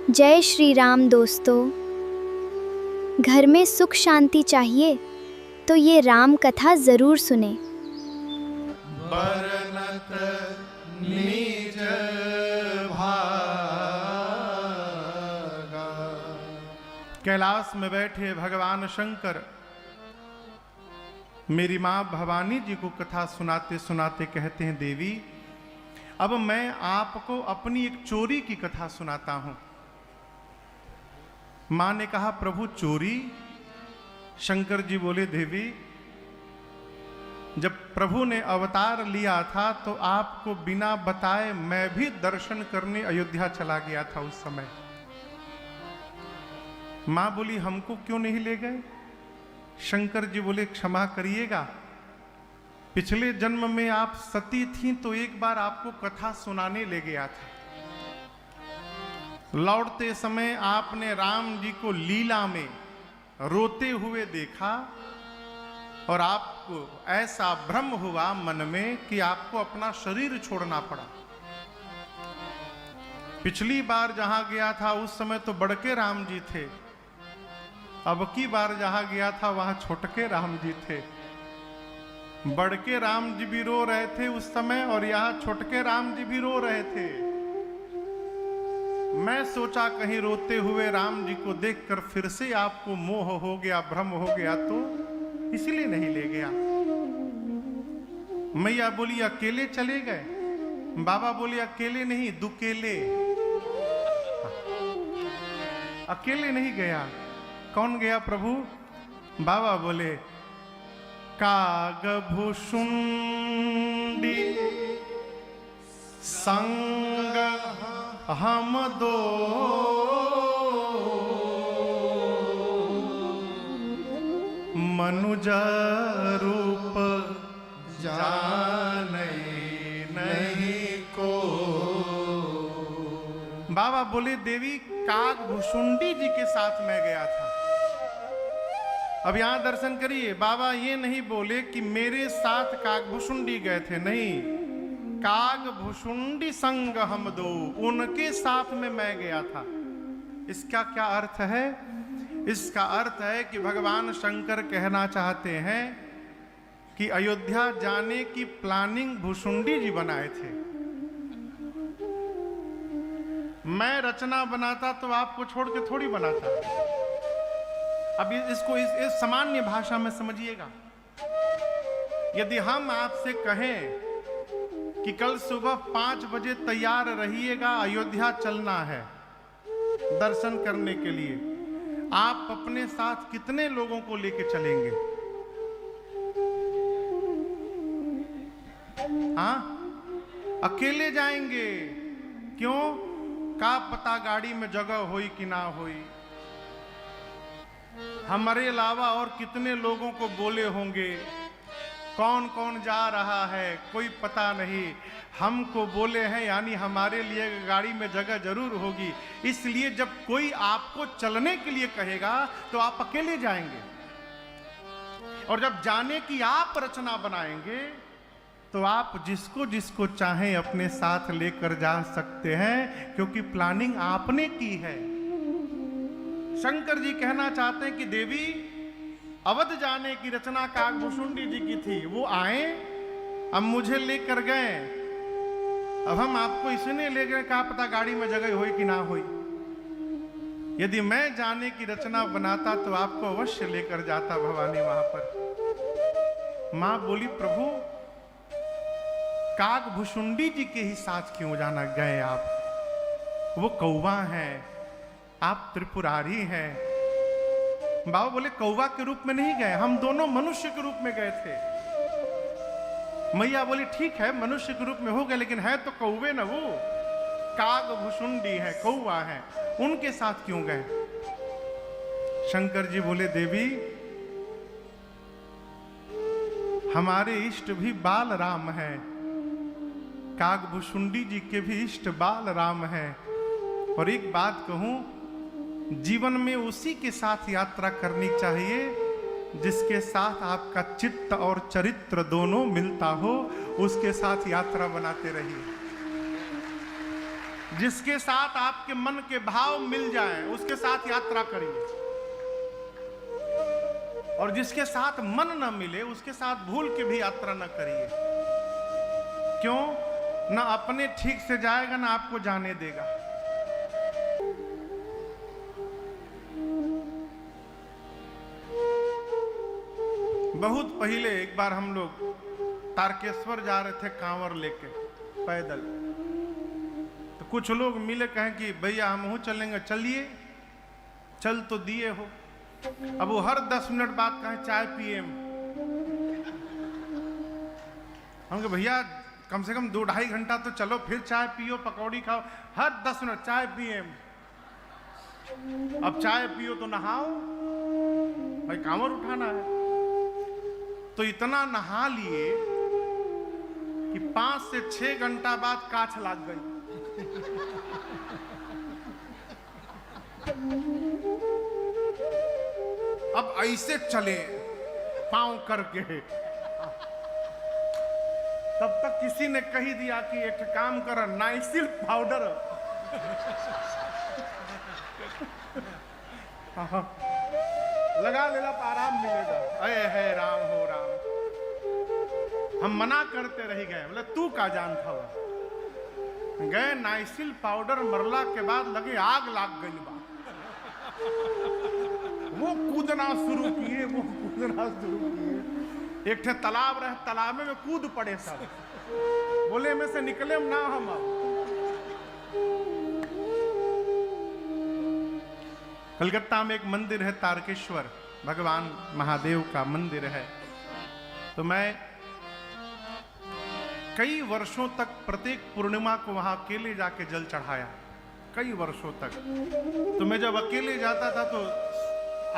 जय श्री राम दोस्तों। घर में सुख शांति चाहिए तो ये राम कथा ज़रूर सुने। बरनत निज भागा। कैलाश में बैठे भगवान शंकर मेरी माँ भवानी जी को कथा सुनाते सुनाते कहते हैं, देवी अब मैं आपको अपनी एक चोरी की कथा सुनाता हूं। मां ने कहा, प्रभु चोरी? शंकर जी बोले, देवी जब प्रभु ने अवतार लिया था तो आपको बिना बताए मैं भी दर्शन करने अयोध्या चला गया था उस समय। मां बोली, हमको क्यों नहीं ले गए? शंकर जी बोले, क्षमा करिएगा, पिछले जन्म में आप सती थीं तो एक बार आपको कथा सुनाने ले गया था। लौटते समय आपने राम जी को लीला में रोते हुए देखा और आपको ऐसा भ्रम हुआ मन में कि आपको अपना शरीर छोड़ना पड़ा। पिछली बार जहां गया था उस समय तो बड़के राम जी थे, अब की बार जहां गया था वहां छोटके राम जी थे। बड़के राम जी भी रो रहे थे उस समय और यहां छोटके राम जी भी रो रहे थे। मैं सोचा कहीं रोते हुए राम जी को देखकर फिर से आपको मोह हो गया, भ्रम हो गया, तो इसलिए नहीं ले गया। मैया बोली, अकेले चले गए? बाबा बोले, अकेले नहीं, दुकेले। अकेले नहीं गया, कौन गया प्रभु? बाबा बोले, कागभुषुंडी संग हम दो मनुज रूप जाने नहीं को। बाबा बोले, देवी कागभुषुंडी जी के साथ मैं गया था। अब यहां दर्शन करिए, बाबा ये नहीं बोले कि मेरे साथ कागभुषुंडी गए थे, नहीं, कागभुषुंडी संग हम दो, उनके साथ में मैं गया था। इसका क्या अर्थ है? इसका अर्थ है कि भगवान शंकर कहना चाहते हैं कि अयोध्या जाने की प्लानिंग भुषुंडी जी बनाए थे। मैं रचना बनाता तो आपको छोड़ के थोड़ी बनाता। अब इसको इस सामान्य भाषा में समझिएगा। यदि हम आपसे कहें कि कल सुबह 5 बजे तैयार रहिएगा, अयोध्या चलना है दर्शन करने के लिए, आप अपने साथ कितने लोगों को लेके चलेंगे? हाँ, अकेले जाएंगे? क्यों? का पता गाड़ी में जगह होई कि ना होई, हमारे अलावा और कितने लोगों को बोले होंगे, कौन कौन जा रहा है कोई पता नहीं। हमको बोले हैं यानी हमारे लिए गाड़ी में जगह जरूर होगी। इसलिए जब कोई आपको चलने के लिए कहेगा तो आप अकेले जाएंगे, और जब जाने की आप रचना बनाएंगे तो आप जिसको जिसको चाहें अपने साथ लेकर जा सकते हैं, क्योंकि प्लानिंग आपने की है। शंकर जी कहना चाहते हैं कि देवी अवध जाने की रचना कागभुषुंडी जी की थी, वो आए, अब मुझे लेकर गए, अब हम आपको इसने ले गए, क्या पता गाड़ी में जगह हुई कि ना हुई। यदि मैं जाने की रचना बनाता तो आपको अवश्य लेकर जाता भवानी वहां पर। मां बोली, प्रभु कागभुषुंडी जी के ही साथ क्यों जाना गए आप? वो कौवा हैं, आप त्रिपुरारी हैं। बाबा बोले, कौवा के रूप में नहीं गए, हम दोनों मनुष्य के रूप में गए थे। मैया बोली, ठीक है मनुष्य के रूप में हो गए, लेकिन है तो कौवे न, वो कागभुषुंडी है, कौवा है, उनके साथ क्यों गए? शंकर जी बोले, देवी हमारे इष्ट भी बाल राम हैं, कागभुषुंडी जी के भी इष्ट बाल राम हैं। और एक बात कहूं, जीवन में उसी के साथ यात्रा करनी चाहिए जिसके साथ आपका चित्त और चरित्र दोनों मिलता हो, उसके साथ यात्रा बनाते रहिए। जिसके साथ आपके मन के भाव मिल जाएं, उसके साथ यात्रा करिए। और जिसके साथ मन न मिले, उसके साथ भूल के भी यात्रा न करिए। क्यों? ना अपने ठीक से जाएगा, ना आपको जाने देगा। बहुत पहले एक बार हम लोग तारकेश्वर जा रहे थे कांवर लेके पैदल, तो कुछ लोग मिले, कहें कि भैया हम हूँ चलेंगे। चलिए, चल तो दिए हो। अब वो हर 10 मिनट बाद कहें चाय पिए। हम कहे भैया कम से कम 2-2.5 घंटा तो चलो, फिर चाय पियो, पकौड़ी खाओ। हर 10 मिनट चाय पिए। अब चाय पियो तो नहाओ, भाई कांवर उठाना है। तो इतना नहा लिए कि 5 से 6 घंटा बाद काछ लग गई। अब ऐसे चले पांव करके। तब तक किसी ने कही दिया कि एक काम कर, नाइसिल पाउडर लगा लेना, आराम मिलेगा। अरे है राम हो राम। हम मना करते रह गए, बोले तू का जान था। गए नाइसिल पाउडर मरला के बाद लगे आग लाग गई बा। वो कूदना शुरू किए, वो कूदना शुरू किए। एक थे तालाब रहे, तालाब में कूद पड़े सब। बोले में से निकले ना हम। अब कलकत्ता में एक मंदिर है तारकेश्वर, भगवान महादेव का मंदिर है। तो मैं कई वर्षों तक प्रत्येक पूर्णिमा को वहां अकेले जाके जल चढ़ाया, कई वर्षों तक। तो मैं जब अकेले जाता था तो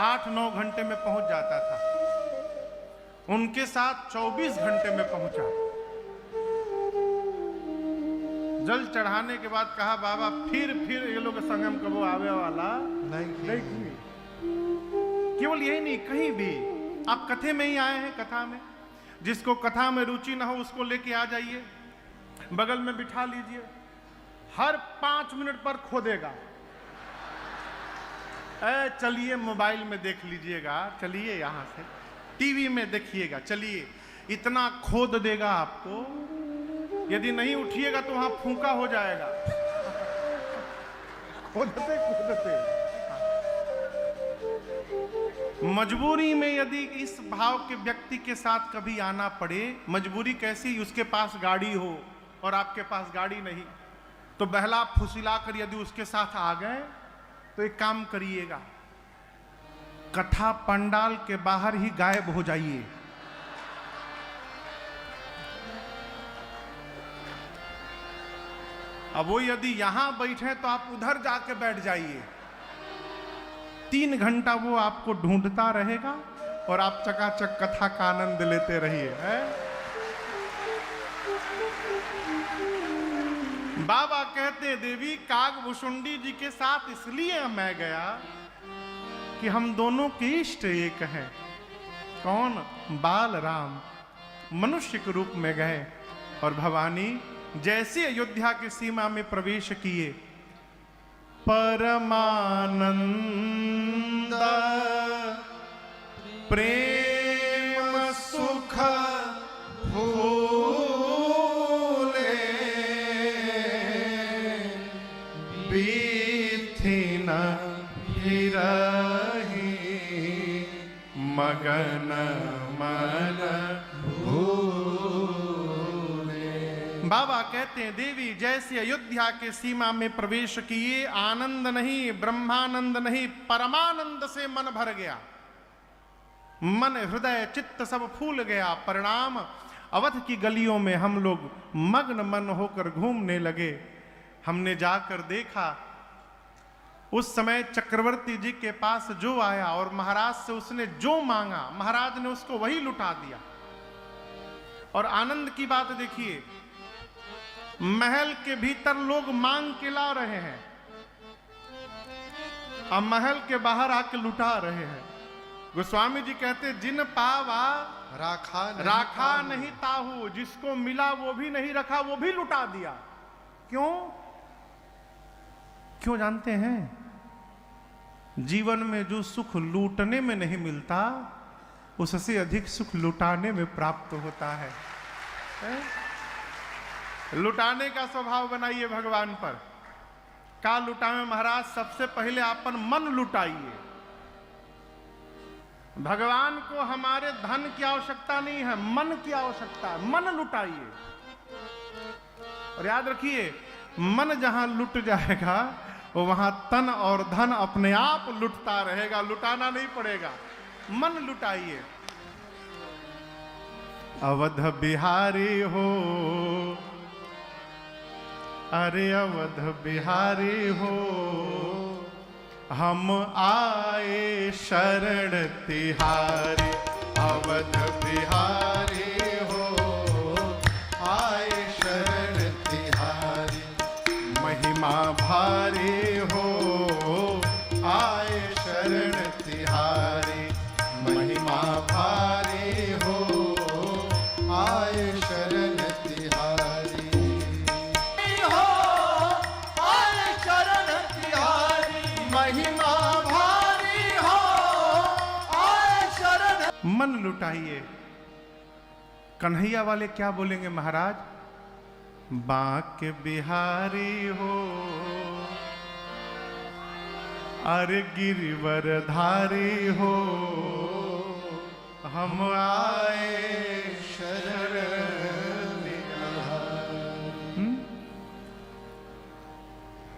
8-9 घंटे में पहुंच जाता था। उनके साथ 24 घंटे में पहुंचा। जल चढ़ाने के बाद कहा बाबा फिर ये लोग संगम कबो आवे वाला नहीं। केवल यही नहीं, कहीं भी आप कथे में ही आए हैं, कथा में जिसको कथा में रुचि ना हो उसको लेके आ जाइए, बगल में बिठा लीजिए। हर 5 मिनट पर खोदेगा, चलिए मोबाइल में देख लीजिएगा, चलिए यहां से टीवी में देखिएगा, चलिए, इतना खोद देगा आपको। यदि नहीं उठिएगा तो वहां फूंका हो जाएगा। खोदते खोदते मजबूरी में यदि इस भाव के व्यक्ति के साथ कभी आना पड़े, मजबूरी कैसी, उसके पास गाड़ी हो और आपके पास गाड़ी नहीं, तो बहला फुसिला कर यदि उसके साथ आ गए तो एक काम करिएगा, कथा पंडाल के बाहर ही गायब हो जाइए। अब वो यदि यहां बैठे तो आप उधर जाके बैठ जाइए। 3 घंटा वो आपको ढूंढता रहेगा और आप चकाचक कथा का आनंद लेते रहिए। बाबा कहते देवी कागभूषुंडी जी के साथ इसलिए मैं गया कि हम दोनों के इष्ट एक हैं। कौन? बाल राम मनुष्य के रूप में गए और भवानी जैसे अयोध्या की सीमा में प्रवेश किए, परमानंद प्रेम सुख फूले बीथिन हिरहि मगन मन बाबा कहते हैं देवी जैसे अयोध्या के सीमा में प्रवेश किए, आनंद नहीं, ब्रह्मानंद नहीं, परमानंद से मन भर गया। मन हृदय चित्त सब फूल गया। परिणाम अवध की गलियों में हम लोग मग्न मन होकर घूमने लगे। हमने जाकर देखा, उस समय चक्रवर्ती जी के पास जो आया और महाराज से उसने जो मांगा, महाराज ने उसको वही लुटा दिया। और आनंद की बात देखिए, महल के भीतर लोग मांग के ला रहे हैं, अब महल के बाहर आके लुटा रहे हैं। गोस्वामी जी कहते जिन पावा राखा नहीं ताहू, जिसको मिला वो भी नहीं रखा, वो भी लुटा दिया। क्यों? क्यों जानते हैं? जीवन में जो सुख लूटने में नहीं मिलता, उससे अधिक सुख लुटाने में प्राप्त होता है। लुटाने का स्वभाव बनाइए भगवान पर। का लुटावे महाराज? सबसे पहले अपन मन लुटाइए। भगवान को हमारे धन की आवश्यकता नहीं है, मन की आवश्यकता है। मन लुटाइए। और याद रखिए, मन जहां लुट जाएगा वो वहां तन और धन अपने आप लुटता रहेगा, लुटाना नहीं पड़ेगा। मन लुटाइए। अवध बिहारी हो, अरे अवध बिहारी हो, हम आए शरण तिहारी। अवध बिहारी हो, आए शरण तिहारी। महिमा भारी हो, आए शरण तिहारी। महिमा भारी हो, आए शरण तिहारी। हो, आए शरण तिहारी। महिमा भारी हो, आए शरण। मन लुटाइए। कन्हैया वाले क्या बोलेंगे महाराज? बांके बिहारी हो, अरे गिरिवर धारी हो, हम आए शरण तिहारी।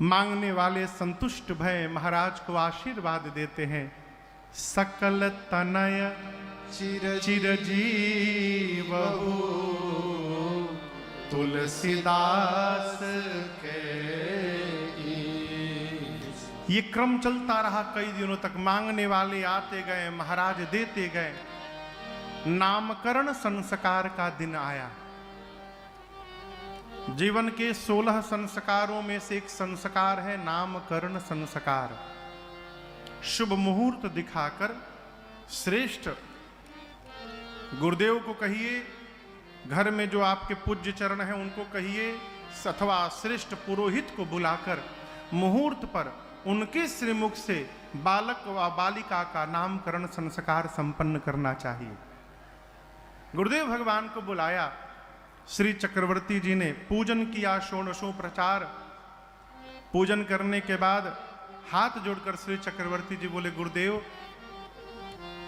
मांगने वाले संतुष्ट भय महाराज को आशीर्वाद देते हैं। सकल तनय चिरजीव तुलसीदास के। ये क्रम चलता रहा कई दिनों तक। मांगने वाले आते गए, महाराज देते गए। नामकरण संस्कार का दिन आया। जीवन के 16 संस्कारों में से एक संस्कार है नामकरण संस्कार। शुभ मुहूर्त दिखाकर श्रेष्ठ गुरुदेव को कहिए, घर में जो आपके पूज्य चरण हैं उनको कहिए, अथवा श्रेष्ठ पुरोहित को बुलाकर मुहूर्त पर उनके श्रीमुख से बालक व बालिका का नामकरण संस्कार संपन्न करना चाहिए। गुरुदेव भगवान को बुलाया। श्री चक्रवर्ती जी ने पूजन किया, षोडशोपचार। पूजन करने के बाद हाथ जोड़कर श्री चक्रवर्ती जी बोले, गुरुदेव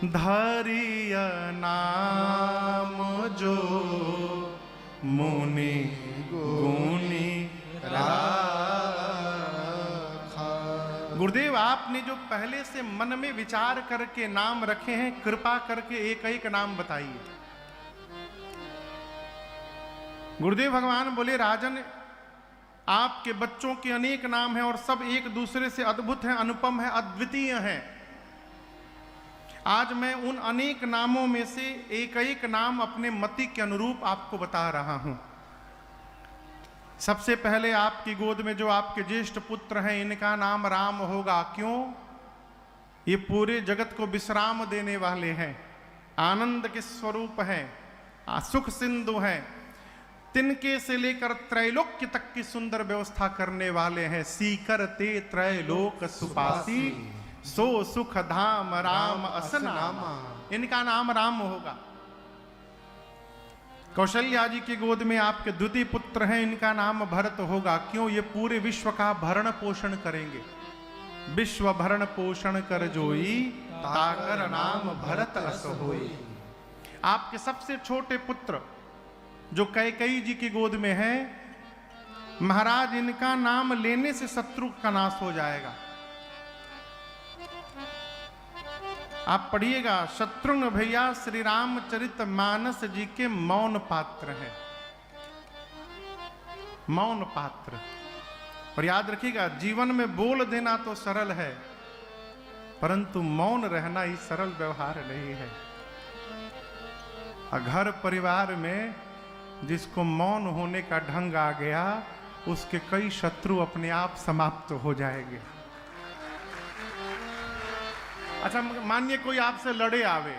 धरिय नाम जो मुनि गुनी राखा। गुरुदेव आपने जो पहले से मन में विचार करके नाम रखे हैं, कृपा करके एक एक नाम बताइए। गुरुदेव भगवान बोले, राजन आपके बच्चों के अनेक नाम हैं और सब एक दूसरे से अद्भुत हैं, अनुपम हैं, अद्वितीय हैं। आज मैं उन अनेक नामों में से एक एक नाम अपने मति के अनुरूप आपको बता रहा हूं। सबसे पहले आपकी गोद में जो आपके ज्येष्ठ पुत्र हैं, इनका नाम राम होगा। क्यों? ये पूरे जगत को विश्राम देने वाले हैं, आनंद के स्वरूप हैं, सुख सिंधु हैं, तिनके से लेकर त्रैलोक्य तक की सुंदर व्यवस्था करने वाले हैं। सीकर ते त्रैलोक सुपासी, सो सुख धाम राम असनामा। इनका नाम राम होगा। कौशल्या जी की गोद में आपके द्वितीय पुत्र हैं, इनका नाम भरत होगा। क्यों? ये पूरे विश्व का भरण पोषण करेंगे। विश्व भरण पोषण कर जोई, ताकर नाम भरत अस होई। आपके सबसे छोटे पुत्र जो कैकेयी जी की गोद में है, महाराज इनका नाम लेने से शत्रु का नाश हो जाएगा। आप पढ़िएगा, शत्रुघ्न भैया श्री रामचरित मानस जी के मौन पात्र हैं। मौन पात्र। और याद रखिएगा, जीवन में बोल देना तो सरल है, परंतु मौन रहना ही सरल व्यवहार नहीं है। घर परिवार में जिसको मौन होने का ढंग आ गया, उसके कई शत्रु अपने आप समाप्त हो जाएंगे। अच्छा, मानिए कोई आपसे लड़े आवे,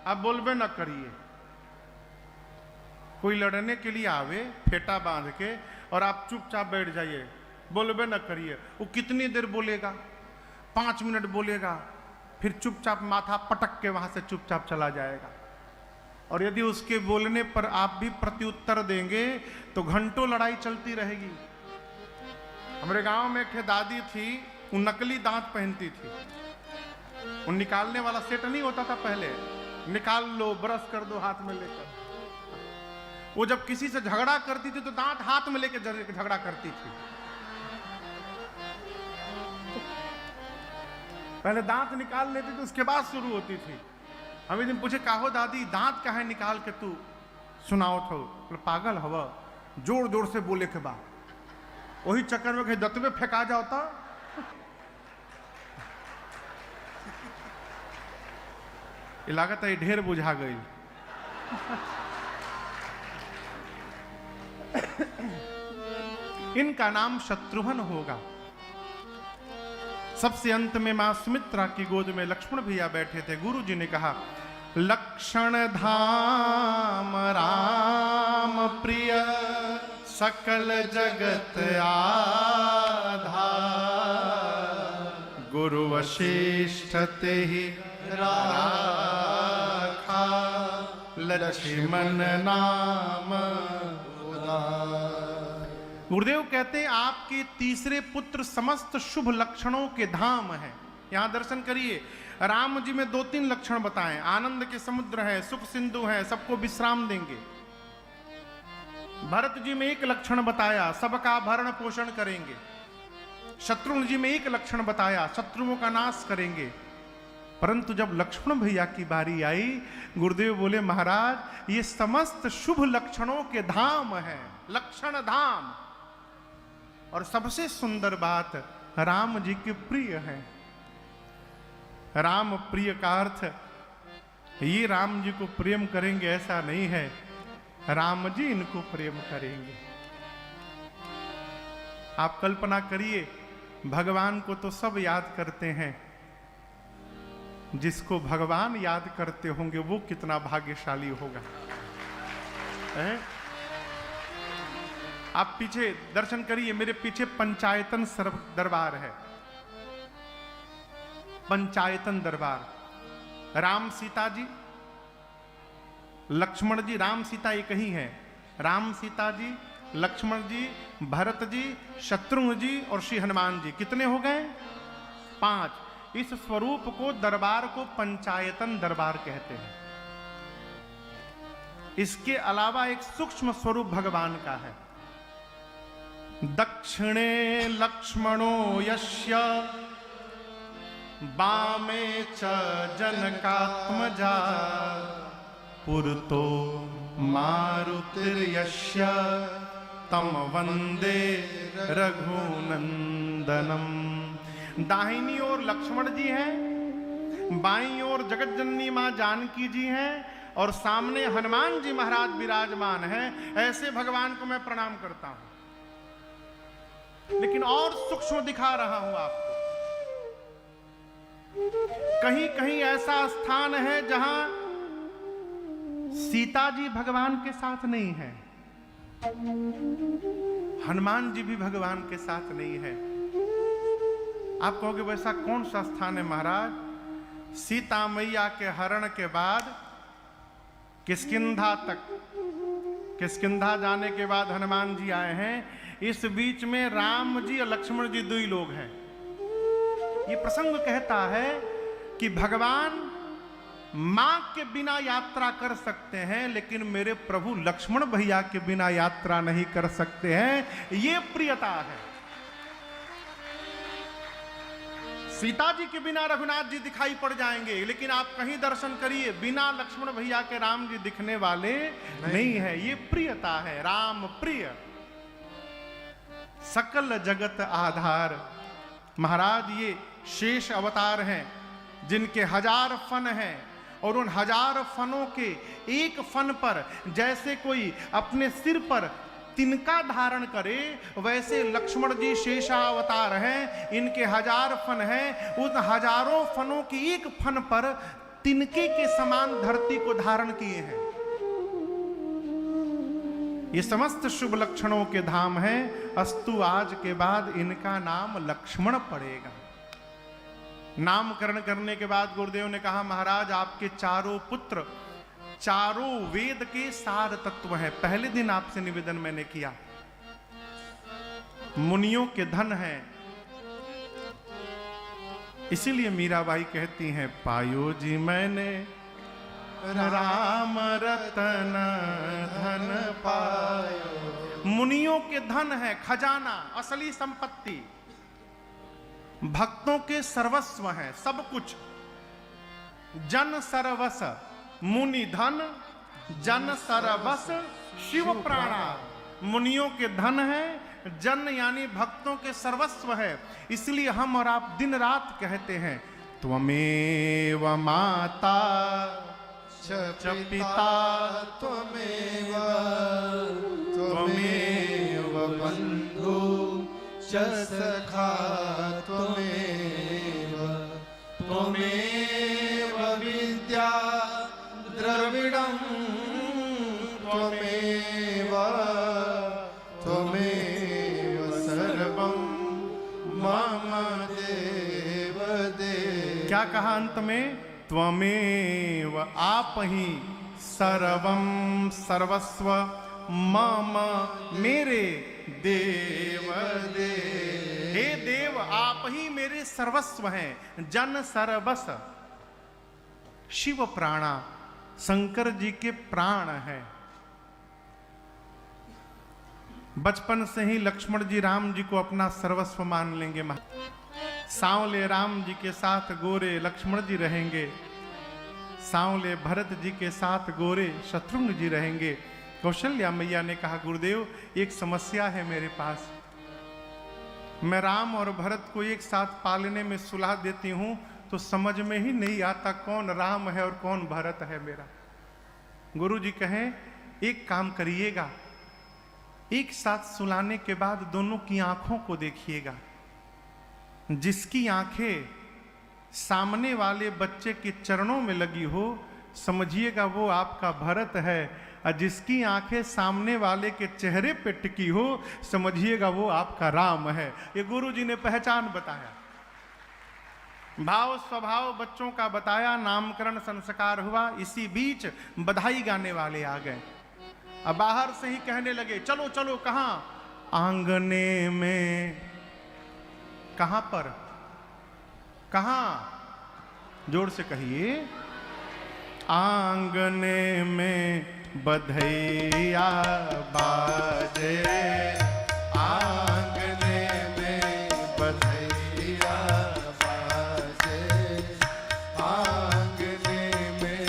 आप बोलबे न करिए। कोई लड़ने के लिए आवे फेटा बांध के और आप चुपचाप बैठ जाइए, बोलबे न करिए। वो कितनी देर बोलेगा? 5 मिनट बोलेगा, फिर चुपचाप माथा पटक के वहां से चुपचाप चला जाएगा। और यदि उसके बोलने पर आप भी प्रत्युत्तर देंगे तो घंटों लड़ाई चलती रहेगी। हमारे गांव में एक दादी थी, वो नकली दांत पहनती थी। वो निकालने वाला सेट नहीं होता था पहले, निकाल लो, ब्रश कर दो हाथ में लेकर। वो जब किसी से झगड़ा करती थी तो दांत हाथ में लेकर झगड़ा करती थी। पहले दांत निकाल लेती थी, उसके बाद शुरू होती थी। हम एक दिन पूछे, काहो दादी दांत काहे निकाल के तू सुनाओ थो? पागल हवा, जोर जोर से बोले के बाद वही चक्कर में कहीं दतवे फेंका जाता। लागत है ढेर बुझा गई। इनका नाम शत्रुघ्न होगा। सबसे अंत में मां सुमित्रा की गोद में लक्ष्मण भैया बैठे थे। गुरु जी ने कहा, लक्षण धाम राम प्रिय सकल जगत आधार। गुरु वशिष्ठ ते ही राखा लक्ष्मण नाम उदार। गुरुदेव कहते हैं आपके तीसरे पुत्र समस्त शुभ लक्षणों के धाम हैं। यहां दर्शन करिए, राम जी में 2-3 लक्षण बताएं। आनंद के समुद्र है, सुख सिंधु है, सबको विश्राम देंगे। भरत जी में 1 लक्षण बताया, सबका भरण पोषण करेंगे। शत्रुघ्न जी में 1 लक्षण बताया, शत्रुओं का नाश करेंगे। परंतु जब लक्ष्मण भैया की बारी आई, गुरुदेव बोले, महाराज ये समस्त शुभ लक्षणों के धाम है, लक्षण धाम। और सबसे सुंदर बात, राम जी के प्रिय है। राम प्रिय का अर्थ ये राम जी को प्रेम करेंगे ऐसा नहीं है, राम जी इनको प्रेम करेंगे। आप कल्पना करिए, भगवान को तो सब याद करते हैं, जिसको भगवान याद करते होंगे वो कितना भाग्यशाली होगा। आप पीछे दर्शन करिए, मेरे पीछे पंचायतन दरबार है। पंचायतन दरबार, राम सीता जी, लक्ष्मण जी, राम सीता एक ही है। राम सीता जी, लक्ष्मण जी, भरत जी, शत्रुघ्न जी और श्री हनुमान जी, कितने हो गए? 5। इस स्वरूप को, दरबार को पंचायतन दरबार कहते हैं। इसके अलावा एक सूक्ष्म स्वरूप भगवान का है। दक्षिणे लक्ष्मणो यस्य बामे च जनकात्मजा पुरतो मारुतिर्यस्य तम वंदे रघुनंदनम। दाहिनी ओर लक्ष्मण जी हैं, बाईं ओर जगत जननी मां जानकी जी हैं और सामने हनुमान जी महाराज विराजमान हैं। ऐसे भगवान को मैं प्रणाम करता हूं। लेकिन और सूक्ष्म दिखा रहा हूं आपको। कहीं कहीं ऐसा स्थान है जहां सीता जी भगवान के साथ नहीं है, हनुमान जी भी भगवान के साथ नहीं है। आप कहोगे वैसा कौन सा स्थान है महाराज? सीता मैया के हरण के बाद किष्किंधा तक, किष्किंधा जाने के बाद हनुमान जी आए हैं। इस बीच में राम जी और लक्ष्मण जी 2 ही लोग हैं। ये प्रसंग कहता है कि भगवान मां के बिना यात्रा कर सकते हैं, लेकिन मेरे प्रभु लक्ष्मण भैया के बिना यात्रा नहीं कर सकते हैं। ये प्रियता है। सीता जी के बिना रघुनाथ जी दिखाई पड़ जाएंगे, लेकिन आप कहीं दर्शन करिए, बिना लक्ष्मण भैया के राम जी दिखने वाले नहीं है। ये प्रियता है, राम प्रिय, सकल जगत आधार। महाराज ये शेष अवतार हैं जिनके 1000 फन हैं, और उन 1000 फनों के एक फन पर जैसे कोई अपने सिर पर तिनका धारण करे, वैसे लक्ष्मण जी शेषावतार हैं। इनके 1000 फन हैं, उन हजारों फनों के एक फन पर तिनके के समान धरती को धारण किए हैं। ये समस्त शुभ लक्षणों के धाम हैं। अस्तु आज के बाद इनका नाम लक्ष्मण पड़ेगा। नामकरण करने के बाद गुरुदेव ने कहा, महाराज आपके चारों पुत्र चारों वेद के सार तत्व हैं। पहले दिन आपसे निवेदन मैंने किया, मुनियों के धन हैं। इसीलिए मीराबाई कहती हैं, पायो जी मैंने राम रतन धन पायो। मुनियों के धन है, खजाना, असली संपत्ति, भक्तों के सर्वस्व है, सब कुछ। जन सरवस मुनि धन, जन सरवस शिव प्राणा। मुनियों के धन है, जन यानी भक्तों के सर्वस्व है। इसलिए हम और आप दिन रात कहते हैं, त्वमेव माता च पिता त्वमेव त्वमेव बन्धु च सखा त्वमेव त्वमेव विद्या द्रविणं त्वमेव त्वमेव सर्वं मम देव देव। क्या कहा अंत में? त्वमेव आप ही, सर्वम सर्वस्व, मम मेरे, देव देव। हे देव आप ही मेरे सर्वस्व हैं। जन सरवस शिव प्राणा, शंकर जी के प्राण हैं। बचपन से ही लक्ष्मण जी राम जी को अपना सर्वस्व मान लेंगे। सांवले राम जी के साथ गोरे लक्ष्मण जी रहेंगे, सांवले भरत जी के साथ गोरे शत्रुघ्न जी रहेंगे। कौशल्या मैया ने कहा, गुरुदेव एक समस्या है मेरे पास, मैं राम और भरत को एक साथ पालने में सुलह देती हूं तो समझ में ही नहीं आता कौन राम है और कौन भरत है मेरा। गुरु जी कहें, एक काम करिएगा, एक साथ सुलाने के बाद दोनों की आंखों को देखिएगा। जिसकी आंखें सामने वाले बच्चे के चरणों में लगी हो, समझिएगा वो आपका भरत है, और जिसकी आंखें सामने वाले के चेहरे पे टिकी हो, समझिएगा वो आपका राम है। ये गुरु जी ने पहचान बताया, भाव स्वभाव बच्चों का बताया, नामकरण संस्कार हुआ। इसी बीच बधाई गाने वाले आ गए। अब बाहर से ही कहने लगे, चलो चलो। कहां? आंगने में। कहां पर? कहां? जोर से कहिए। आंगने में बधैया बाजे, आंगने में बधैया बाजे, आंगने में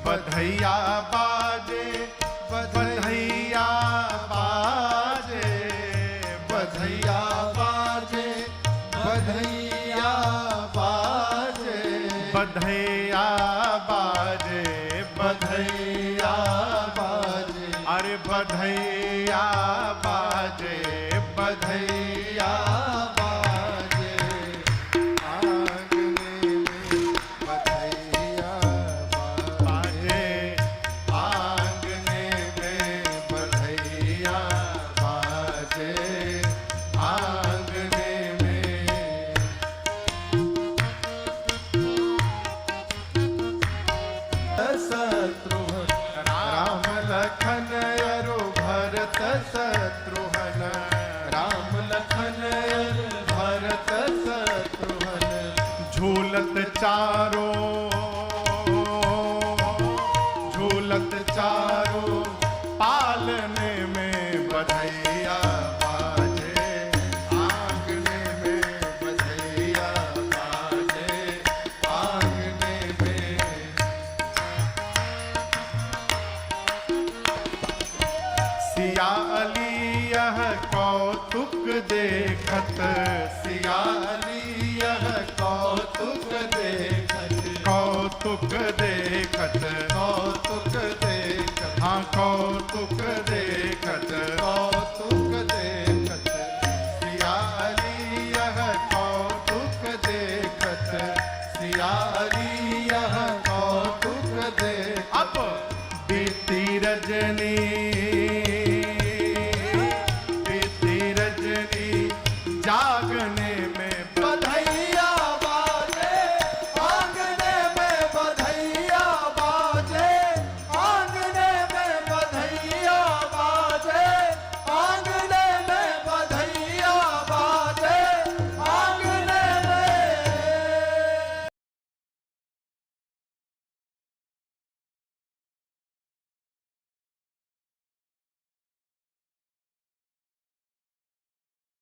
बधैया बाजे, बधैया बाजे, बधैया बाजे, बधैया बाजे, बधैया बाजे, बधैया बाजे, अरे बधैया बाजे, बधैया बाजे, आंगने में बधैया बाजे, आंगने में बधैया बाजे, आंगने में शत्रुघ्न राम लखन अरु भरत शत्रुघ्न, राम लखन अरु भरत शत्रुघ्न, झूलत चारों, झूलत चारों पालने में बधैया बाजे, आंगने में बधैया बाजे, आंगने में सिया अली यह कौतुक देखत, सिया अली यह कौतुक देखत, कौतुक देखत, कौतुक देखत, हाँ कौतुक देखत, कौतुक देखत, सिया अली यह कौतुक देखत, सिया अली यह कौतुक देखत। अब बीती रजनी